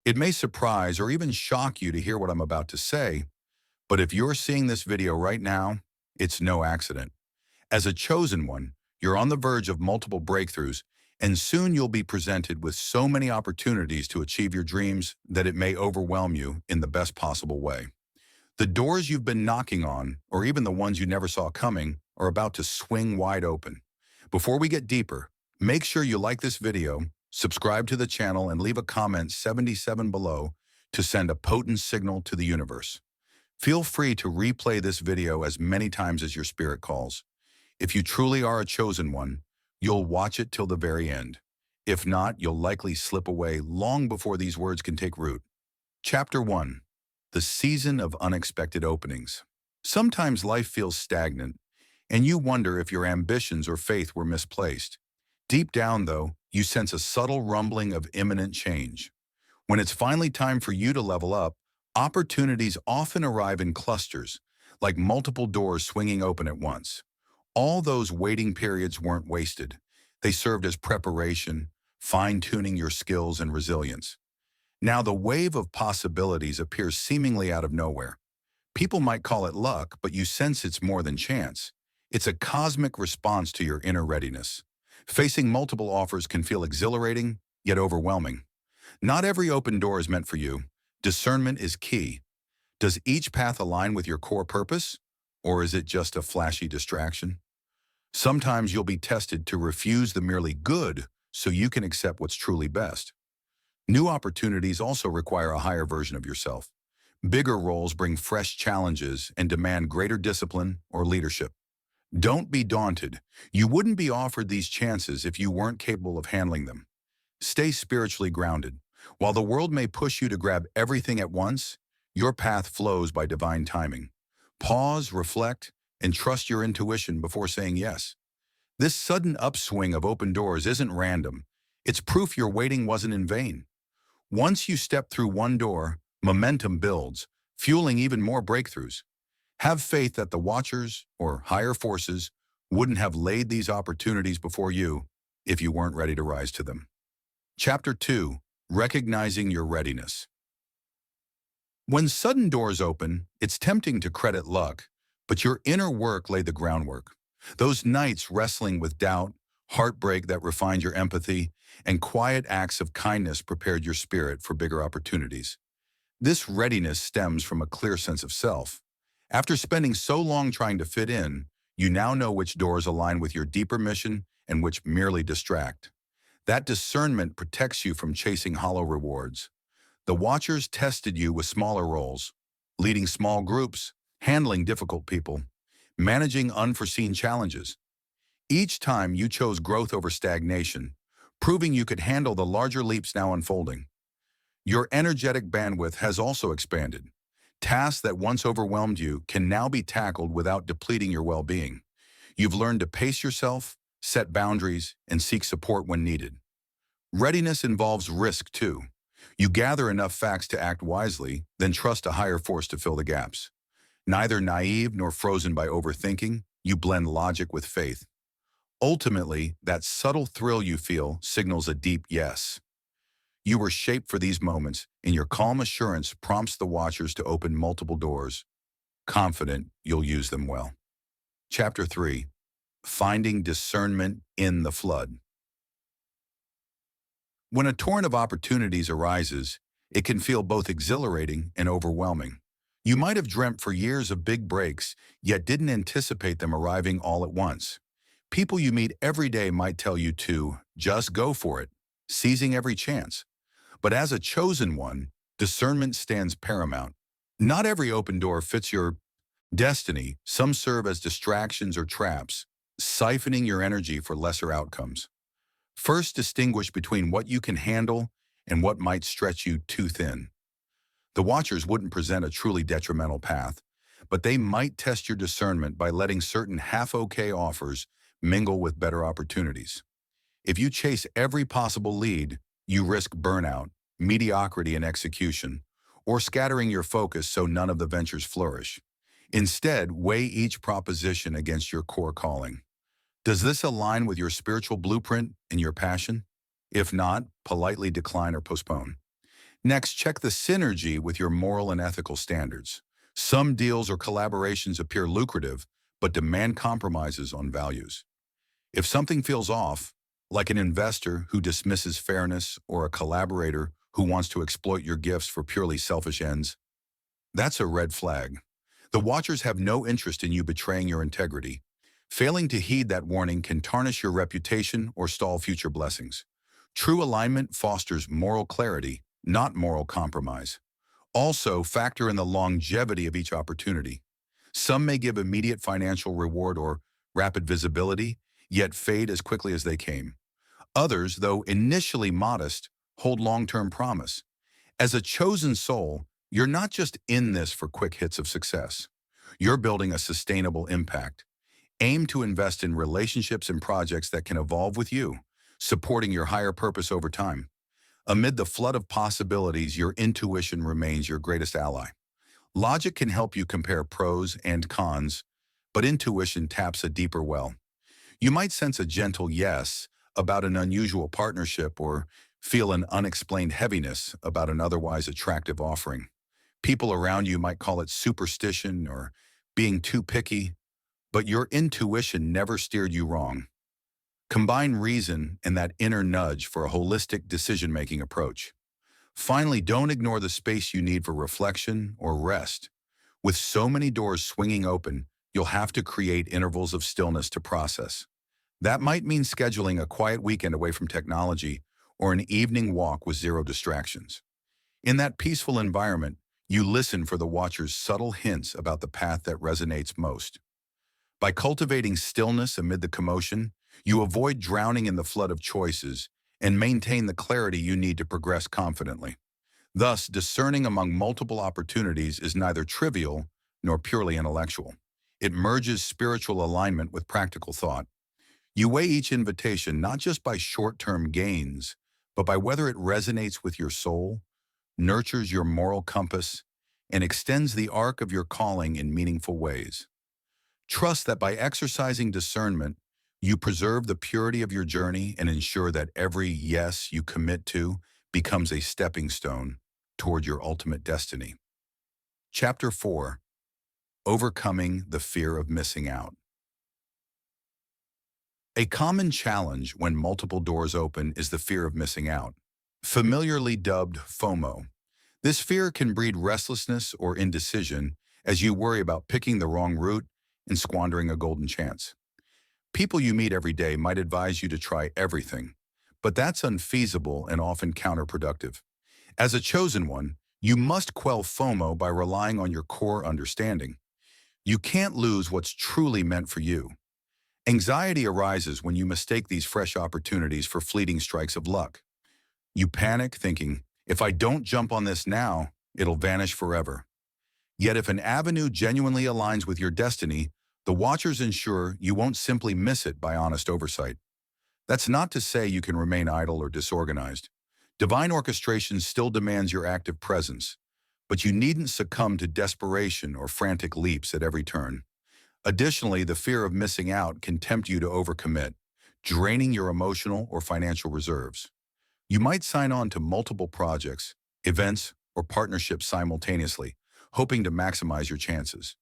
It may surprise or even shock you to hear what I'm about to say, but if you're seeing this video right now, it's no accident. As a chosen one, you're on the verge of multiple breakthroughs, and soon you'll be presented with so many opportunities to achieve your dreams that it may overwhelm you in the best possible way. The doors you've been knocking on, or even the ones you never saw coming, are about to swing wide open. Before we get deeper, make sure you like this video, subscribe to the channel, and leave a comment 77 below to send a potent signal to the universe. Feel free to replay this video as many times as your spirit calls. If you truly are a chosen one, you'll watch it till the very end. If not, you'll likely slip away long before these words can take root. Chapter 1. The Season of Unexpected Openings. Sometimes life feels stagnant, and you wonder if your ambitions or faith were misplaced. Deep down, though, you sense a subtle rumbling of imminent change. When it's finally time for you to level up, opportunities often arrive in clusters, like multiple doors swinging open at once. All those waiting periods weren't wasted. They served as preparation, fine-tuning your skills and resilience. Now the wave of possibilities appears seemingly out of nowhere. People might call it luck, but you sense it's more than chance. It's a cosmic response to your inner readiness. Facing multiple offers can feel exhilarating, yet overwhelming. Not every open door is meant for you. Discernment is key. Does each path align with your core purpose, or is it just a flashy distraction? Sometimes you'll be tested to refuse the merely good so you can accept what's truly best. New opportunities also require a higher version of yourself. Bigger roles bring fresh challenges and demand greater discipline or leadership. Don't be daunted. You wouldn't be offered these chances if you weren't capable of handling them. Stay spiritually grounded. While the world may push you to grab everything at once, your path flows by divine timing. Pause, reflect, and trust your intuition before saying yes. This sudden upswing of open doors isn't random. It's proof your waiting wasn't in vain. Once you step through one door, momentum builds, fueling even more breakthroughs. Have faith that the watchers, or higher forces, wouldn't have laid these opportunities before you if you weren't ready to rise to them. Chapter 2. Recognizing your readiness. When sudden doors open, it's tempting to credit luck, but your inner work laid the groundwork. Those nights wrestling with doubt, heartbreak that refined your empathy, and quiet acts of kindness prepared your spirit for bigger opportunities. This readiness stems from a clear sense of self. After spending so long trying to fit in, you now know which doors align with your deeper mission and which merely distract. That discernment protects you from chasing hollow rewards. The Watchers tested you with smaller roles, leading small groups, handling difficult people, managing unforeseen challenges. Each time you chose growth over stagnation, proving you could handle the larger leaps now unfolding. Your energetic bandwidth has also expanded. Tasks that once overwhelmed you can now be tackled without depleting your well-being. You've learned to pace yourself, set boundaries, and seek support when needed. Readiness involves risk, too. You gather enough facts to act wisely, then trust a higher force to fill the gaps. Neither naive nor frozen by overthinking, you blend logic with faith. Ultimately, that subtle thrill you feel signals a deep yes. You were shaped for these moments, and your calm assurance prompts the Watchers to open multiple doors, confident you'll use them well. Chapter 3. Finding discernment in the flood. When a torrent of opportunities arises, it can feel both exhilarating and overwhelming. You might have dreamt for years of big breaks, yet didn't anticipate them arriving all at once. People you meet every day might tell you to just go for it, seizing every chance. But as a chosen one, discernment stands paramount. Not every open door fits your destiny. Some serve as distractions or traps, siphoning your energy for lesser outcomes. First, distinguish between what you can handle and what might stretch you too thin. The Watchers wouldn't present a truly detrimental path, but they might test your discernment by letting certain half-okay offers mingle with better opportunities. If you chase every possible lead, you risk burnout, mediocrity in execution, or scattering your focus so none of the ventures flourish. Instead, weigh each proposition against your core calling. Does this align with your spiritual blueprint and your passion? If not, politely decline or postpone. Next, check the synergy with your moral and ethical standards. Some deals or collaborations appear lucrative, but demand compromises on values. If something feels off, like an investor who dismisses fairness or a collaborator who wants to exploit your gifts for purely selfish ends, that's a red flag. The watchers have no interest in you betraying your integrity. Failing to heed that warning can tarnish your reputation or stall future blessings. True alignment fosters moral clarity, not moral compromise. Also, factor in the longevity of each opportunity. Some may give immediate financial reward or rapid visibility, yet fade as quickly as they came. Others, though initially modest, hold long-term promise. As a chosen soul, you're not just in this for quick hits of success. You're building a sustainable impact. Aim to invest in relationships and projects that can evolve with you, supporting your higher purpose over time. Amid the flood of possibilities, your intuition remains your greatest ally. Logic can help you compare pros and cons, but intuition taps a deeper well. You might sense a gentle yes about an unusual partnership or feel an unexplained heaviness about an otherwise attractive offering. People around you might call it superstition or being too picky, but your intuition never steered you wrong. Combine reason and that inner nudge for a holistic decision-making approach. Finally, don't ignore the space you need for reflection or rest. With so many doors swinging open, you'll have to create intervals of stillness to process. That might mean scheduling a quiet weekend away from technology or an evening walk with zero distractions. In that peaceful environment, you listen for the watcher's subtle hints about the path that resonates most. By cultivating stillness amid the commotion, you avoid drowning in the flood of choices and maintain the clarity you need to progress confidently. Thus, discerning among multiple opportunities is neither trivial nor purely intellectual. It merges spiritual alignment with practical thought. You weigh each invitation not just by short-term gains, but by whether it resonates with your soul, nurtures your moral compass, and extends the arc of your calling in meaningful ways. Trust that by exercising discernment, you preserve the purity of your journey and ensure that every yes you commit to becomes a stepping stone toward your ultimate destiny. Chapter 4. Overcoming the Fear of Missing Out. A common challenge when multiple doors open is the fear of missing out, familiarly dubbed FOMO. This fear can breed restlessness or indecision as you worry about picking the wrong route and squandering a golden chance. People you meet every day might advise you to try everything, but that's unfeasible and often counterproductive. As a chosen one, you must quell FOMO by relying on your core understanding. You can't lose what's truly meant for you. Anxiety arises when you mistake these fresh opportunities for fleeting strikes of luck. You panic thinking, if I don't jump on this now, it'll vanish forever. Yet if an avenue genuinely aligns with your destiny, the watchers ensure you won't simply miss it by honest oversight. That's not to say you can remain idle or disorganized. Divine orchestration still demands your active presence, but you needn't succumb to desperation or frantic leaps at every turn. Additionally, the fear of missing out can tempt you to overcommit, draining your emotional or financial reserves. You might sign on to multiple projects, events, or partnerships simultaneously, hoping to maximize your chances.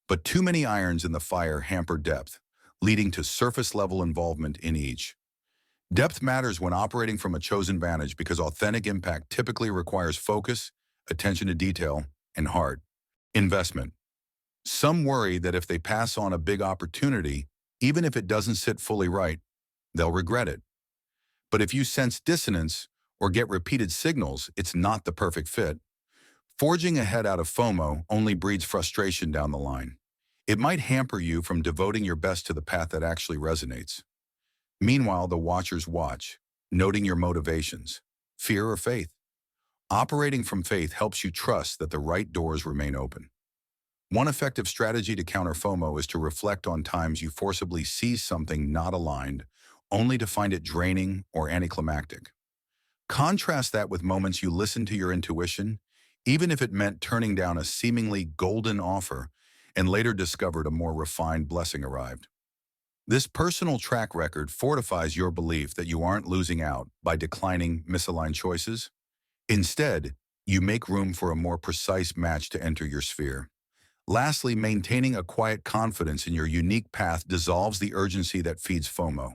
But too many irons in the fire hamper depth, leading to surface-level involvement in each. Depth matters when operating from a chosen vantage because authentic impact typically requires focus, attention to detail, and heart. Investment. Some worry that if they pass on a big opportunity, even if it doesn't sit fully right, they'll regret it. But if you sense dissonance or get repeated signals, it's not the perfect fit. Forging ahead out of FOMO only breeds frustration down the line. It might hamper you from devoting your best to the path that actually resonates. Meanwhile, the watchers watch, noting your motivations, fear or faith. Operating from faith helps you trust that the right doors remain open. One effective strategy to counter FOMO is to reflect on times you forcibly seize something not aligned, only to find it draining or anticlimactic. Contrast that with moments you listened to your intuition, even if it meant turning down a seemingly golden offer and later discovered a more refined blessing arrived. This personal track record fortifies your belief that you aren't losing out by declining misaligned choices. Instead, You make room for a more precise match to enter your sphere. Lastly, maintaining a quiet confidence in your unique path dissolves the urgency that feeds FOMO.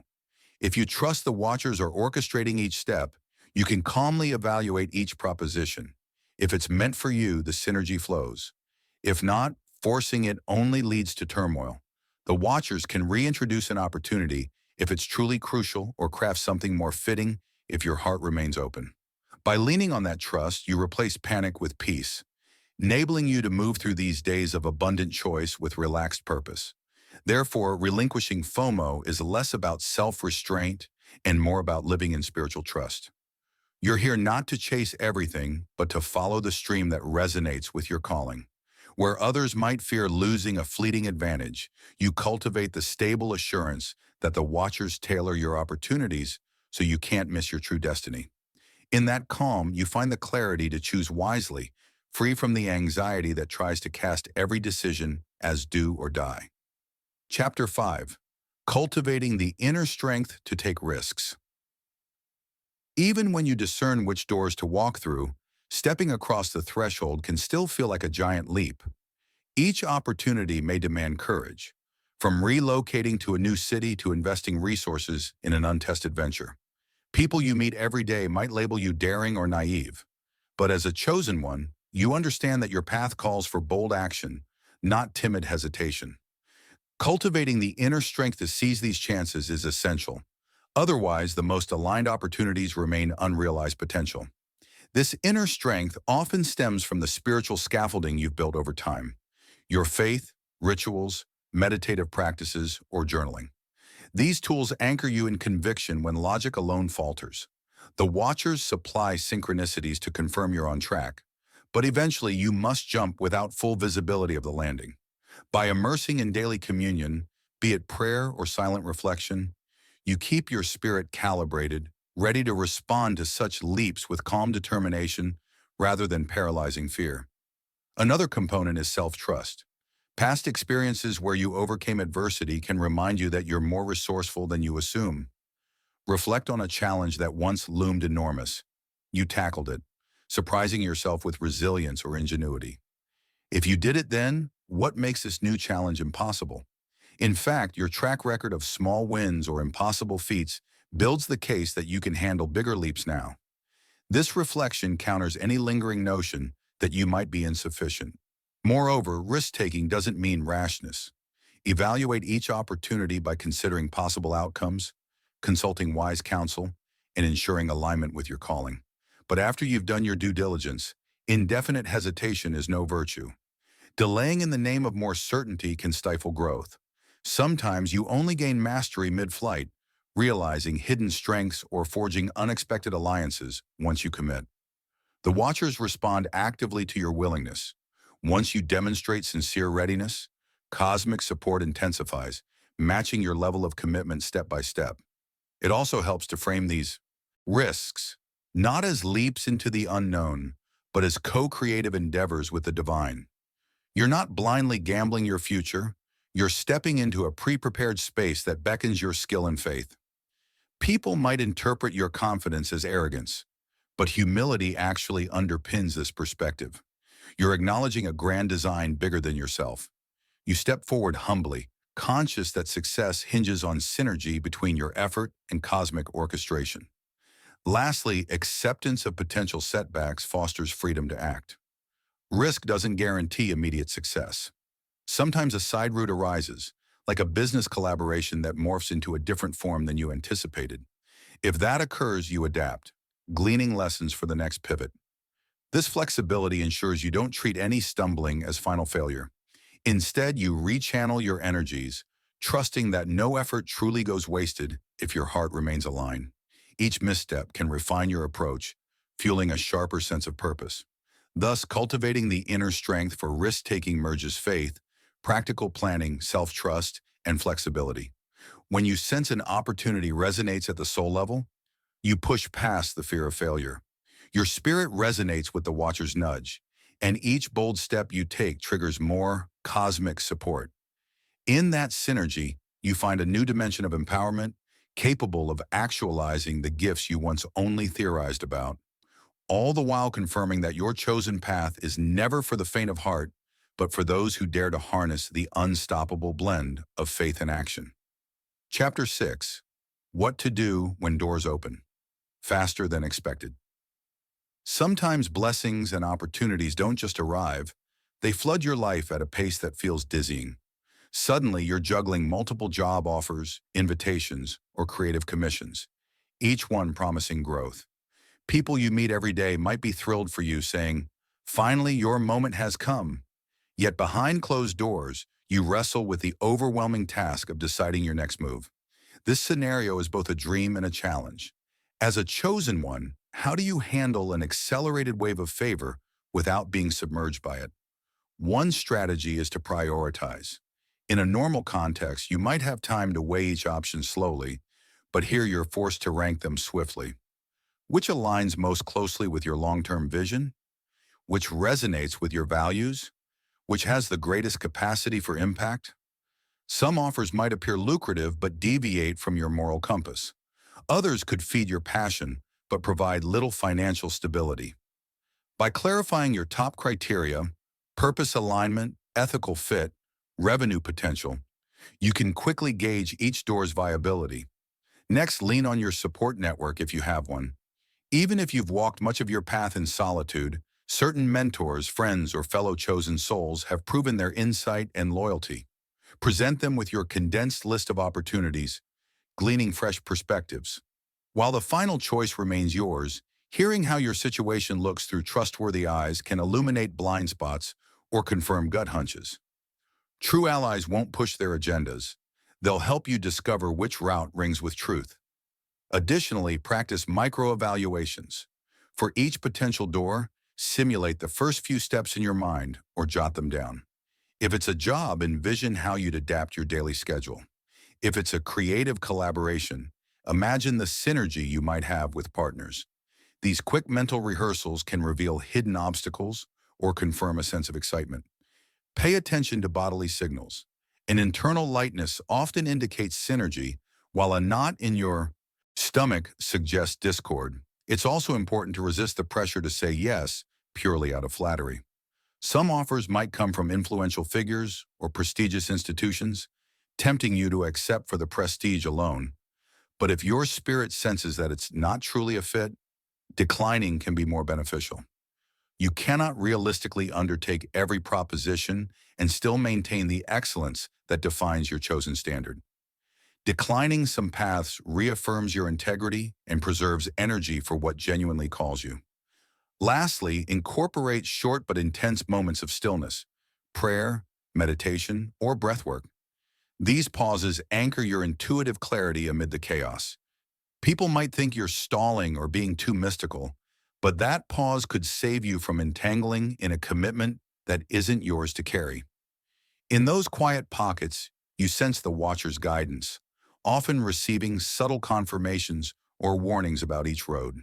If you trust the watchers are orchestrating each step, you can calmly evaluate each proposition. If it's meant for you, the synergy flows. If not, forcing it only leads to turmoil. The watchers can reintroduce an opportunity if it's truly crucial or craft something more fitting if your heart remains open. By leaning on that trust, you replace panic with peace, enabling you to move through these days of abundant choice with relaxed purpose. Therefore, relinquishing FOMO is less about self-restraint and more about living in spiritual trust. You're here not to chase everything, but to follow the stream that resonates with your calling. Where others might fear losing a fleeting advantage, you cultivate the stable assurance that the watchers tailor your opportunities so you can't miss your true destiny. In that calm, you find the clarity to choose wisely, free from the anxiety that tries to cast every decision as do or die. Chapter 5. Cultivating the inner strength to take risks. Even when you discern which doors to walk through, stepping across the threshold can still feel like a giant leap. Each opportunity may demand courage, from relocating to a new city to investing resources in an untested venture. People you meet every day might label you daring or naive, but as a chosen one, you understand that your path calls for bold action, not timid hesitation. Cultivating the inner strength to seize these chances is essential. Otherwise, the most aligned opportunities remain unrealized potential. This inner strength often stems from the spiritual scaffolding you've built over time. Your faith, rituals, meditative practices, or journaling. These tools anchor you in conviction when logic alone falters. The watchers supply synchronicities to confirm you're on track, but eventually you must jump without full visibility of the landing. By immersing in daily communion, be it prayer or silent reflection, you keep your spirit calibrated, ready to respond to such leaps with calm determination rather than paralyzing fear. Another component is self-trust. Past experiences where you overcame adversity can remind you that you're more resourceful than you assume. Reflect on a challenge that once loomed enormous. You tackled it, surprising yourself with resilience or ingenuity. If you did it then, what makes this new challenge impossible? In fact, your track record of small wins or impossible feats builds the case that you can handle bigger leaps now. This reflection counters any lingering notion that you might be insufficient. Moreover, risk-taking doesn't mean rashness. Evaluate each opportunity by considering possible outcomes, consulting wise counsel, and ensuring alignment with your calling. But after you've done your due diligence, indefinite hesitation is no virtue. Delaying in the name of more certainty can stifle growth. Sometimes you only gain mastery mid-flight, realizing hidden strengths or forging unexpected alliances once you commit. The watchers respond actively to your willingness. Once you demonstrate sincere readiness, cosmic support intensifies, matching your level of commitment step by step. It also helps to frame these risks not as leaps into the unknown, but as co-creative endeavors with the divine. You're not blindly gambling your future, you're stepping into a pre-prepared space that beckons your skill and faith. People might interpret your confidence as arrogance, but humility actually underpins this perspective. You're acknowledging a grand design bigger than yourself. You step forward humbly, conscious that success hinges on synergy between your effort and cosmic orchestration. Lastly, acceptance of potential setbacks fosters freedom to act. Risk doesn't guarantee immediate success. Sometimes a side route arises, like a business collaboration that morphs into a different form than you anticipated. If that occurs, you adapt, gleaning lessons for the next pivot. This flexibility ensures you don't treat any stumbling as final failure. Instead, you rechannel your energies, trusting that no effort truly goes wasted if your heart remains aligned. Each misstep can refine your approach, fueling a sharper sense of purpose. Thus, cultivating the inner strength for risk-taking merges faith, practical planning, self-trust, and flexibility. When you sense an opportunity resonates at the soul level, you push past the fear of failure. Your spirit resonates with the watcher's nudge, and each bold step you take triggers more cosmic support. In that synergy, you find a new dimension of empowerment, capable of actualizing the gifts you once only theorized about. all the while confirming that your chosen path is never for the faint of heart, but for those who dare to harness the unstoppable blend of faith and action. Chapter 6. What to do when doors open, faster than expected. Sometimes blessings and opportunities don't just arrive, they flood your life at a pace that feels dizzying. Suddenly, you're juggling multiple job offers, invitations, or creative commissions, each one promising growth. People you meet every day might be thrilled for you, saying, "Finally, your moment has come." Yet behind closed doors, you wrestle with the overwhelming task of deciding your next move. This scenario is both a dream and a challenge. As a chosen one, how do you handle an accelerated wave of favor without being submerged by it? One strategy is to prioritize. In a normal context, you might have time to weigh each option slowly, but here you're forced to rank them swiftly. Which aligns most closely with your long-term vision? Which resonates with your values? Which has the greatest capacity for impact? Some offers might appear lucrative but deviate from your moral compass. Others could feed your passion but provide little financial stability. By clarifying your top criteria, purpose alignment, ethical fit, revenue potential, you can quickly gauge each door's viability. Next, lean on your support network if you have one. Even if you've walked much of your path in solitude, certain mentors, friends, or fellow chosen souls have proven their insight and loyalty. Present them with your condensed list of opportunities, gleaning fresh perspectives. While the final choice remains yours, hearing how your situation looks through trustworthy eyes can illuminate blind spots or confirm gut hunches. True allies won't push their agendas. They'll help you discover which route rings with truth. Additionally, practice micro-evaluations. For each potential door, simulate the first few steps in your mind or jot them down. If it's a job, envision how you'd adapt your daily schedule. If it's a creative collaboration, imagine the synergy you might have with partners. These quick mental rehearsals can reveal hidden obstacles or confirm a sense of excitement. Pay attention to bodily signals. An internal lightness often indicates synergy, while a knot in your stomach suggests discord. It's also important to resist the pressure to say yes purely out of flattery. Some offers might come from influential figures or prestigious institutions, tempting you to accept for the prestige alone. But if your spirit senses that it's not truly a fit, declining can be more beneficial. You cannot realistically undertake every proposition and still maintain the excellence that defines your chosen standard. Declining some paths reaffirms your integrity and preserves energy for what genuinely calls you. Lastly, incorporate short but intense moments of stillness, prayer, meditation, or breathwork. These pauses anchor your intuitive clarity amid the chaos. People might think you're stalling or being too mystical, but that pause could save you from entangling in a commitment that isn't yours to carry. In those quiet pockets, you sense the watcher's guidance, often receiving subtle confirmations or warnings about each road.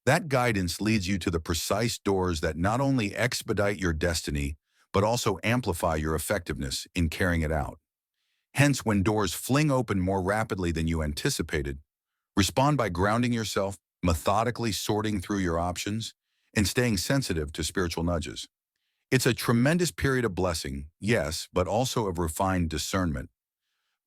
That guidance leads you to the precise doors that not only expedite your destiny, but also amplify your effectiveness in carrying it out. Hence, when doors fling open more rapidly than you anticipated, respond by grounding yourself, methodically sorting through your options, and staying sensitive to spiritual nudges. It's a tremendous period of blessing, yes, but also of refined discernment.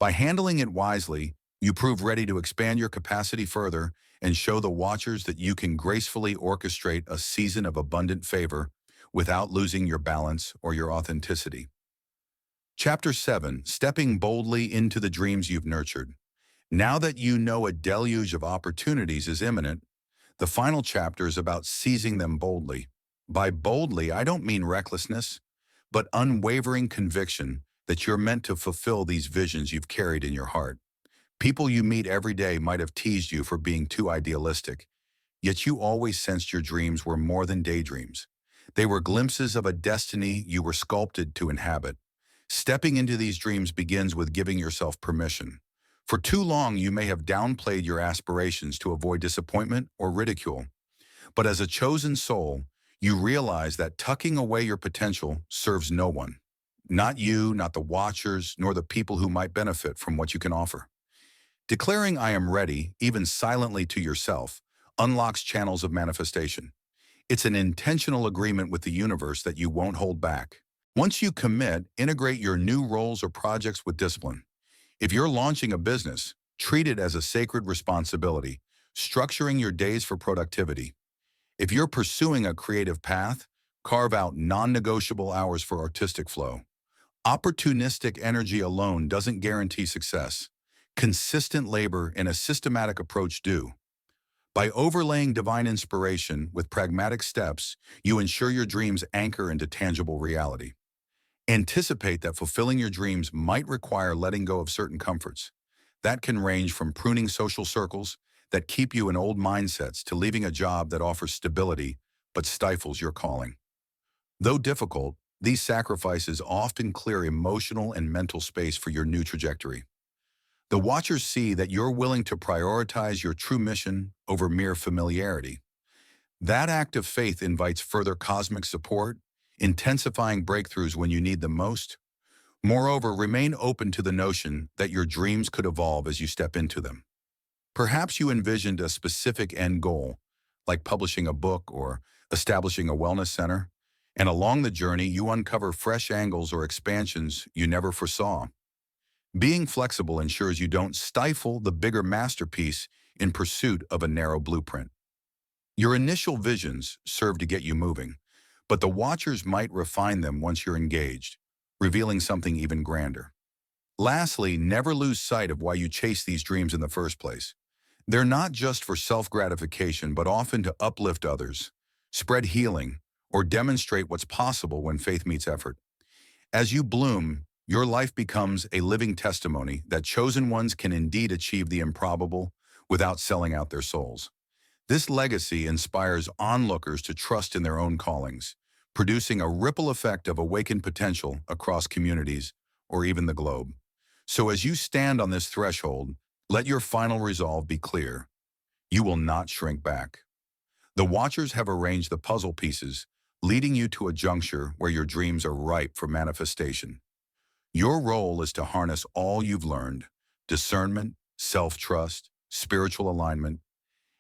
By handling it wisely, you prove ready to expand your capacity further and show the watchers that you can gracefully orchestrate a season of abundant favor without losing your balance or your authenticity. Chapter 7. Stepping boldly into the dreams you've nurtured. Now that you know a deluge of opportunities is imminent, the final chapter is about seizing them boldly. By boldly, I don't mean recklessness, but unwavering conviction that you're meant to fulfill these visions you've carried in your heart. People you meet every day might have teased you for being too idealistic, yet you always sensed your dreams were more than daydreams. They were glimpses of a destiny you were sculpted to inhabit. Stepping into these dreams begins with giving yourself permission. For too long, you may have downplayed your aspirations to avoid disappointment or ridicule. But as a chosen soul, you realize that tucking away your potential serves no one. Not you, not the watchers, nor the people who might benefit from what you can offer. Declaring "I am ready," even silently to yourself, unlocks channels of manifestation. It's an intentional agreement with the universe that you won't hold back. Once you commit, integrate your new roles or projects with discipline. If you're launching a business, treat it as a sacred responsibility, structuring your days for productivity. If you're pursuing a creative path, carve out non-negotiable hours for artistic flow. Opportunistic energy alone doesn't guarantee success. Consistent labor and a systematic approach do. By overlaying divine inspiration with pragmatic steps, you ensure your dreams anchor into tangible reality. Anticipate that fulfilling your dreams might require letting go of certain comforts. That can range from pruning social circles that keep you in old mindsets to leaving a job that offers stability but stifles your calling. Though difficult, these sacrifices often clear emotional and mental space for your new trajectory. The watchers see that you're willing to prioritize your true mission over mere familiarity. That act of faith invites further cosmic support, intensifying breakthroughs when you need them most. Moreover, remain open to the notion that your dreams could evolve as you step into them. Perhaps you envisioned a specific end goal, like publishing a book or establishing a wellness center, and along the journey you uncover fresh angles or expansions you never foresaw. Being flexible ensures you don't stifle the bigger masterpiece in pursuit of a narrow blueprint. Your initial visions serve to get you moving, but the watchers might refine them once you're engaged, revealing something even grander. Lastly, never lose sight of why you chase these dreams in the first place. They're not just for self-gratification, but often to uplift others, spread healing, or demonstrate what's possible when faith meets effort. As you bloom, your life becomes a living testimony that chosen ones can indeed achieve the improbable without selling out their souls. This legacy inspires onlookers to trust in their own callings, producing a ripple effect of awakened potential across communities or even the globe. So as you stand on this threshold, let your final resolve be clear. You will not shrink back. The watchers have arranged the puzzle pieces, leading you to a juncture where your dreams are ripe for manifestation. Your role is to harness all you've learned, discernment, self-trust, spiritual alignment,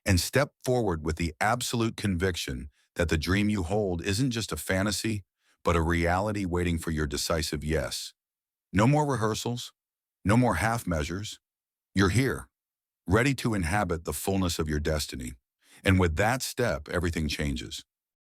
and step forward with the absolute conviction that the dream you hold isn't just a fantasy, but a reality waiting for your decisive yes. No more rehearsals, no more half measures. You're here, ready to inhabit the fullness of your destiny. And with that step, everything changes.